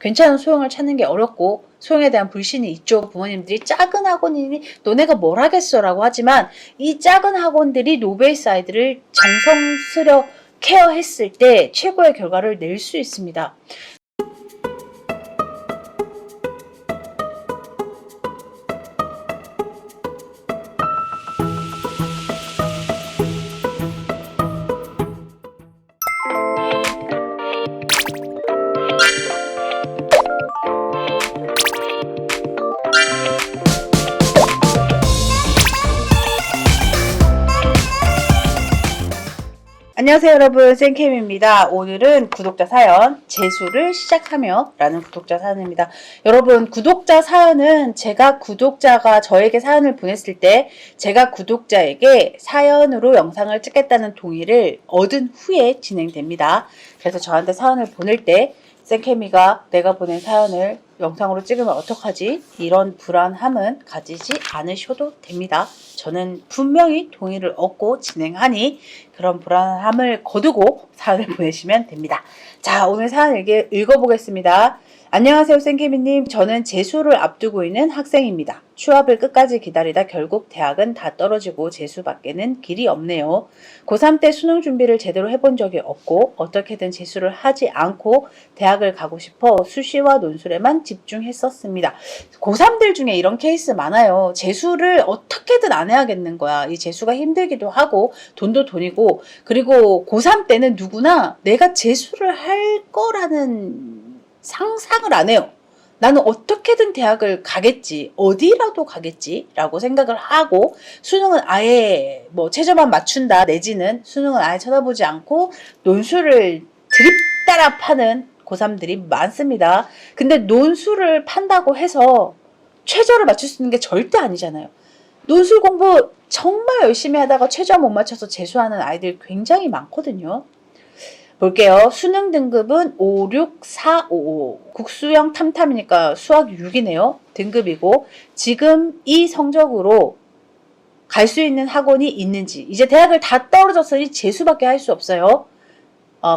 괜찮은 소형을 찾는 게 어렵고 소형에 대한 불신이 있죠. 부모님들이 작은 학원이니 너네가 뭘 하겠어 라고 하지만 이 작은 학원들이 노베이스 아이들을 정성스레 케어했을 때 최고의 결과를 낼 수 있습니다. 안녕하세요 여러분, 쌤캠입니다. 오늘은 구독자 사연 재수를 시작하며 라는 구독자 사연입니다. 여러분, 구독자 사연은 제가 구독자가 저에게 사연을 보냈을 때 제가 구독자에게 사연으로 영상을 찍겠다는 동의를 얻은 후에 진행됩니다. 그래서 저한테 사연을 보낼 때 쌤캠이가 내가 보낸 사연을 영상으로 찍으면 어떡하지? 이런 불안함은 가지지 않으셔도 됩니다. 저는 분명히 동의를 얻고 진행하니 그런 불안함을 거두고 사연을 보내시면 됩니다. 자, 오늘 사연 읽어보겠습니다. 안녕하세요 쌤케미님. 저는 재수를 앞두고 있는 학생입니다. 취업을 끝까지 기다리다 결국 대학은 다 떨어지고 재수밖에는 길이 없네요. 고3 때 수능 준비를 제대로 해본 적이 없고 어떻게든 재수를 하지 않고 대학을 가고 싶어 수시와 논술에만 집중했었습니다. 고3들 중에 이런 케이스 많아요. 재수를 어떻게든 안 해야겠는 거야. 이 재수가 힘들기도 하고 돈도 돈이고, 그리고 고3 때는 누구나 내가 재수를 할 거라는 상상을 안 해요. 나는 어떻게든 대학을 가겠지, 어디라도 가겠지 라고 생각을 하고 수능은 아예 최저만 맞춘다 내지는 수능은 아예 쳐다보지 않고 논술을 드립따라 파는 고3들이 많습니다. 근데 논술을 판다고 해서 최저를 맞출 수 있는 게 절대 아니잖아요. 논술 공부 정말 열심히 하다가 최저 못 맞춰서 재수하는 아이들 굉장히 많거든요. 볼게요. 수능 등급은 5, 6, 4, 5. 국수형 탐탐이니까 수학 6이네요. 등급이고 지금 이 성적으로 갈 수 있는 학원이 있는지, 이제 대학을 다 떨어졌으니 재수밖에 할 수 없어요.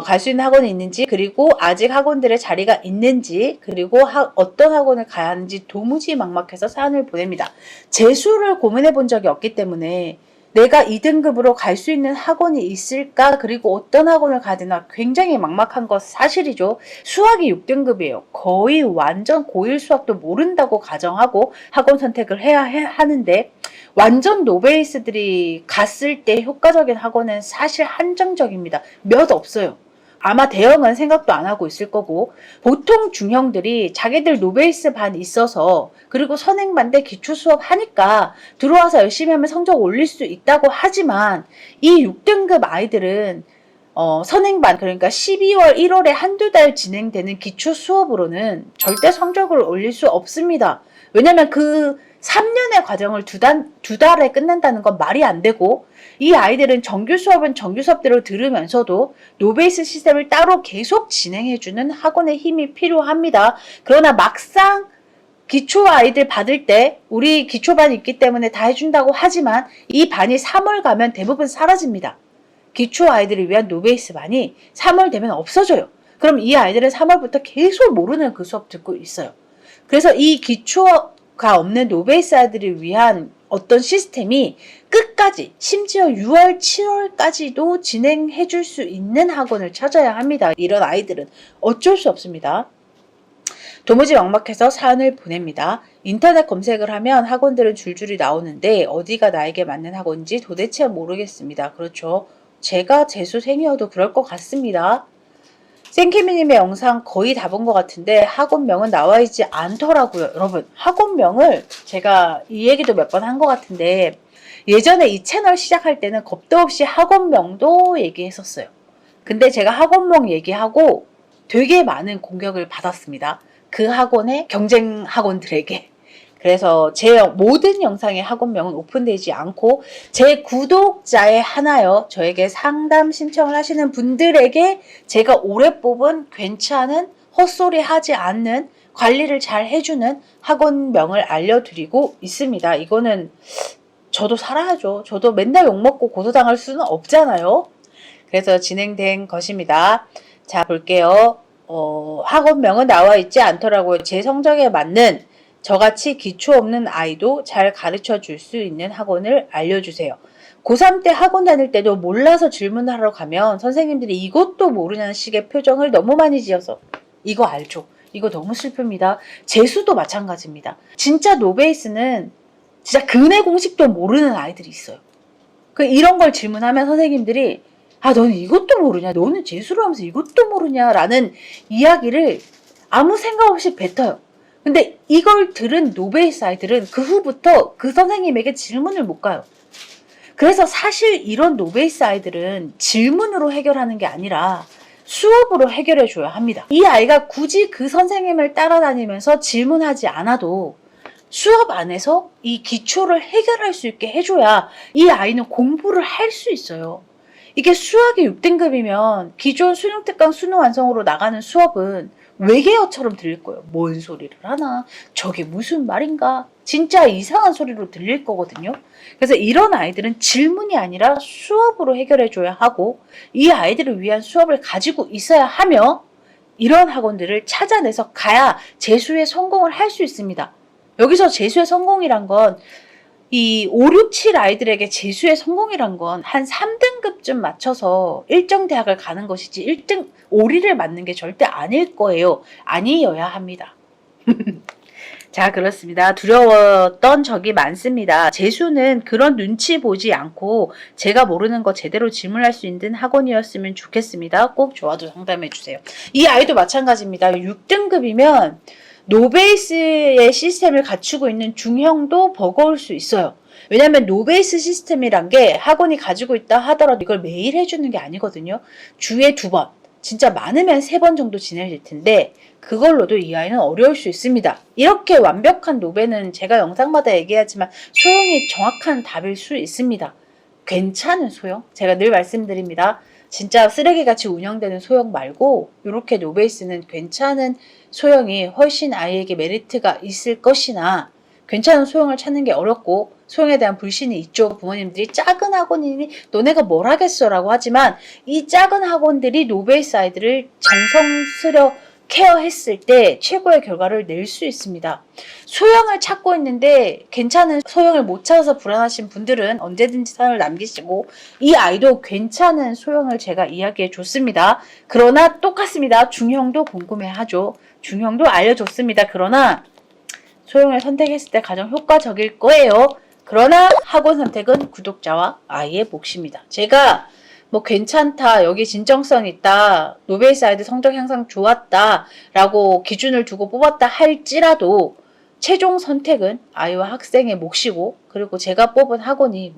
갈 수 있는 학원이 있는지, 그리고 아직 학원들의 자리가 있는지, 그리고 어떤 학원을 가야 하는지 도무지 막막해서 사연을 보냅니다. 재수를 고민해 본 적이 없기 때문에 내가 2등급으로 갈 수 있는 학원이 있을까, 그리고 어떤 학원을 가야 되나 굉장히 막막한 것 사실이죠. 수학이 6등급이에요. 거의 완전 고1 수학도 모른다고 가정하고 학원 선택을 해야 하는데, 완전 노베이스들이 갔을 때 효과적인 학원은 사실 한정적입니다. 몇 없어요. 아마 대형은 생각도 안 하고 있을 거고, 보통 중형들이 자기들 노베이스 반 있어서, 그리고 선행반 대 기초 수업 하니까 들어와서 열심히 하면 성적 올릴 수 있다고 하지만, 이 6등급 아이들은 선행반, 그러니까 12월 1월에 한두 달 진행되는 기초 수업으로는 절대 성적을 올릴 수 없습니다. 왜냐면 그 3년의 과정을 두 달에 끝낸다는 건 말이 안 되고, 이 아이들은 정규 수업은 정규 수업대로 들으면서도 노베이스 시스템을 따로 계속 진행해주는 학원의 힘이 필요합니다. 그러나 막상 기초 아이들 받을 때 우리 기초반이 있기 때문에 다 해준다고 하지만 이 반이 3월 가면 대부분 사라집니다. 기초 아이들을 위한 노베이스 반이 3월 되면 없어져요. 그럼 이 아이들은 3월부터 계속 모르는 그 수업 듣고 있어요. 그래서 이 기초가 없는 노베이스 아이들을 위한 어떤 시스템이 끝까지, 심지어 6월, 7월까지도 진행해 줄 수 있는 학원을 찾아야 합니다. 이런 아이들은 어쩔 수 없습니다. 도무지 막막해서 사연을 보냅니다. 인터넷 검색을 하면 학원들은 줄줄이 나오는데 어디가 나에게 맞는 학원인지 도대체 모르겠습니다. 그렇죠. 제가 재수생이어도 그럴 것 같습니다. 쌤케미님의 영상 거의 다 본 것 같은데 학원명은 나와 있지 않더라고요. 여러분, 학원명을 제가 이 얘기도 몇 번 한 것 같은데 예전에 이 채널 시작할 때는 겁도 없이 학원명도 얘기했었어요. 근데 제가 학원명 얘기하고 되게 많은 공격을 받았습니다. 그 학원의 경쟁 학원들에게. 그래서 제 모든 영상의 학원명은 오픈되지 않고 제 구독자의 하나여 저에게 상담 신청을 하시는 분들에게 제가 오래 뽑은 괜찮은, 헛소리 하지 않는, 관리를 잘 해주는 학원명을 알려드리고 있습니다. 이거는 저도 살아야죠. 저도 맨날 욕먹고 고소당할 수는 없잖아요. 그래서 진행된 것입니다. 자, 볼게요. 학원명은 나와 있지 않더라고요. 제 성적에 맞는 저같이 기초 없는 아이도 잘 가르쳐 줄 수 있는 학원을 알려주세요. 고3 때 학원 다닐 때도 몰라서 질문하러 가면 선생님들이 이것도 모르냐는 식의 표정을 너무 많이 지어서 이거 알죠? 이거 너무 슬픕니다. 재수도 마찬가지입니다. 진짜 노베이스는 진짜 근해 공식도 모르는 아이들이 있어요. 이런 걸 질문하면 선생님들이 너는 이것도 모르냐? 너는 재수를 하면서 이것도 모르냐? 라는 이야기를 아무 생각 없이 뱉어요. 근데 이걸 들은 노베이스 아이들은 그 후부터 그 선생님에게 질문을 못 가요. 그래서 사실 이런 노베이스 아이들은 질문으로 해결하는 게 아니라 수업으로 해결해 줘야 합니다. 이 아이가 굳이 그 선생님을 따라다니면서 질문하지 않아도 수업 안에서 이 기초를 해결할 수 있게 해줘야 이 아이는 공부를 할 수 있어요. 이게 수학이 6등급이면 기존 수능 특강 수능 완성으로 나가는 수업은 외계어처럼 들릴 거예요. 뭔 소리를 하나? 저게 무슨 말인가? 진짜 이상한 소리로 들릴 거거든요. 그래서 이런 아이들은 질문이 아니라 수업으로 해결해줘야 하고 이 아이들을 위한 수업을 가지고 있어야 하며 이런 학원들을 찾아내서 가야 재수에 성공을 할 수 있습니다. 여기서 재수의 성공이란 건 이 5, 6, 7 아이들에게 재수의 성공이란 건 한 3등급쯤 맞춰서 일정 대학을 가는 것이지 1등, 5리를 맞는 게 절대 아닐 거예요. 아니어야 합니다. 자, 그렇습니다. 두려웠던 적이 많습니다. 재수는 그런 눈치 보지 않고 제가 모르는 거 제대로 질문할 수 있는 학원이었으면 좋겠습니다. 꼭 좋아도 상담해 주세요. 이 아이도 마찬가지입니다. 6등급이면 노베이스의 시스템을 갖추고 있는 중형도 버거울 수 있어요. 왜냐하면 노베이스 시스템이란 게 학원이 가지고 있다 하더라도 이걸 매일 해주는 게 아니거든요. 주에 2번, 진짜 많으면 3번 정도 지내실 텐데 그걸로도 이 아이는 어려울 수 있습니다. 이렇게 완벽한 노베는 제가 영상마다 얘기하지만 소형이 정확한 답일 수 있습니다. 괜찮은 소형? 제가 늘 말씀드립니다. 진짜 쓰레기같이 운영되는 소형 말고 이렇게 노베이스는 괜찮은 소형이 훨씬 아이에게 메리트가 있을 것이나 괜찮은 소형을 찾는 게 어렵고 소형에 대한 불신이 있죠. 부모님들이 작은 학원이니 너네가 뭘 하겠어 라고 하지만 이 작은 학원들이 노베이스 아이들을 정성스레 케어했을 때 최고의 결과를 낼 수 있습니다. 소형을 찾고 있는데 괜찮은 소형을 못 찾아서 불안하신 분들은 언제든지 사연을 남기시고 이 아이도 괜찮은 소형을 제가 이야기해 줬습니다. 그러나 똑같습니다. 중형도 궁금해하죠. 중형도 알려줬습니다. 그러나 소형을 선택했을 때 가장 효과적일 거예요. 그러나 학원 선택은 구독자와 아이의 몫입니다. 제가 괜찮다, 여기 진정성 있다, 노베이스 아이들 성적 향상 좋았다 라고 기준을 두고 뽑았다 할지라도 최종 선택은 아이와 학생의 몫이고 그리고 제가 뽑은 학원이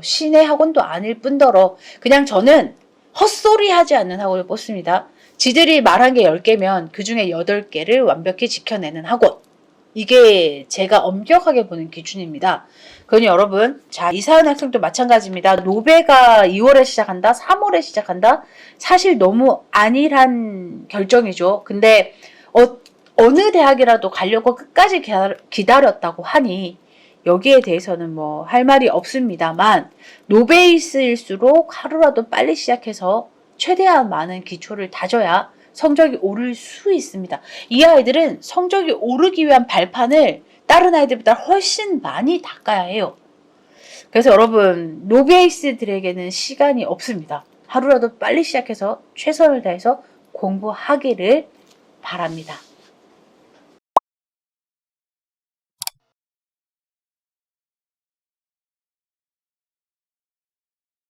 신의 학원도 아닐 뿐더러 그냥 저는 헛소리 하지 않는 학원을 뽑습니다. 지들이 말한 게 10개면 그 중에 8개를 완벽히 지켜내는 학원. 이게 제가 엄격하게 보는 기준입니다. 그러니 여러분, 자, 이사연 학생도 마찬가지입니다. 노베가 2월에 시작한다, 3월에 시작한다. 사실 너무 안일한 결정이죠. 근데 어느 대학이라도 가려고 끝까지 기다렸다고 하니 여기에 대해서는 할 말이 없습니다만 노베이스일수록 하루라도 빨리 시작해서 최대한 많은 기초를 다져야 성적이 오를 수 있습니다. 이 아이들은 성적이 오르기 위한 발판을 다른 아이들보다 훨씬 많이 닦아야 해요. 그래서 여러분, 노베이스들에게는 시간이 없습니다. 하루라도 빨리 시작해서 최선을 다해서 공부하기를 바랍니다.